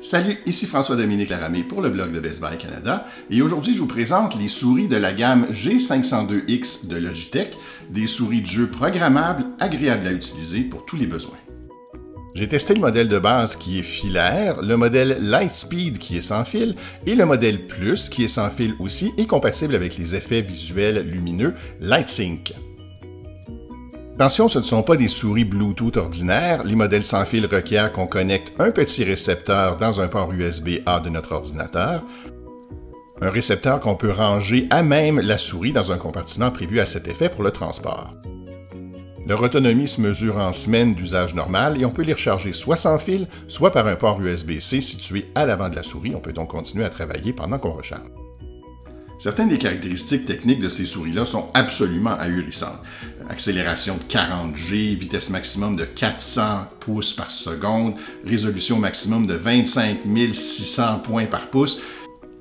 Salut, ici François-Dominique Laramé pour le blog de Best Buy Canada et aujourd'hui je vous présente les souris de la gamme G502X de Logitech, des souris de jeu programmables agréables à utiliser pour tous les besoins. J'ai testé le modèle de base qui est filaire, le modèle Lightspeed qui est sans fil et le modèle Plus qui est sans fil aussi et compatible avec les effets visuels lumineux LightSync. Attention, ce ne sont pas des souris Bluetooth ordinaires. Les modèles sans fil requièrent qu'on connecte un petit récepteur dans un port USB-A de notre ordinateur. Un récepteur qu'on peut ranger à même la souris dans un compartiment prévu à cet effet pour le transport. Leur autonomie se mesure en semaines d'usage normal et on peut les recharger soit sans fil, soit par un port USB-C situé à l'avant de la souris. On peut donc continuer à travailler pendant qu'on recharge. Certaines des caractéristiques techniques de ces souris-là sont absolument ahurissantes. Accélération de 40 G, vitesse maximum de 400 pouces par seconde, résolution maximum de 25 600 points par pouce.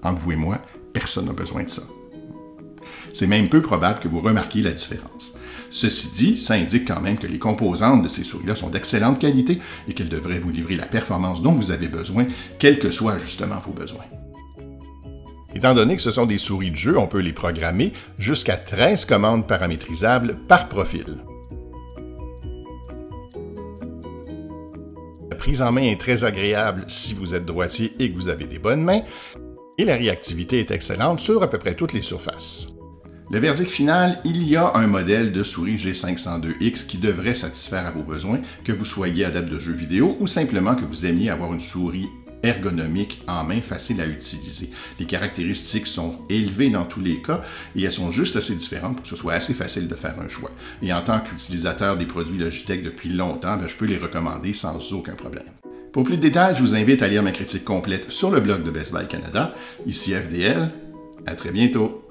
Entre vous et moi, personne n'a besoin de ça. C'est même peu probable que vous remarquiez la différence. Ceci dit, ça indique quand même que les composantes de ces souris-là sont d'excellente qualité et qu'elles devraient vous livrer la performance dont vous avez besoin, quels que soient justement vos besoins. Étant donné que ce sont des souris de jeu, on peut les programmer jusqu'à 13 commandes paramétrisables par profil. La prise en main est très agréable si vous êtes droitier et que vous avez des bonnes mains, et la réactivité est excellente sur à peu près toutes les surfaces. Le verdict final, il y a un modèle de souris G502X qui devrait satisfaire à vos besoins, que vous soyez adepte de jeux vidéo ou simplement que vous aimiez avoir une souris ergonomique en main, facile à utiliser. Les caractéristiques sont élevées dans tous les cas et elles sont juste assez différentes pour que ce soit assez facile de faire un choix. Et en tant qu'utilisateur des produits Logitech depuis longtemps, je peux les recommander sans aucun problème. Pour plus de détails, je vous invite à lire ma critique complète sur le blog de Best Buy Canada. Ici FDL, à très bientôt!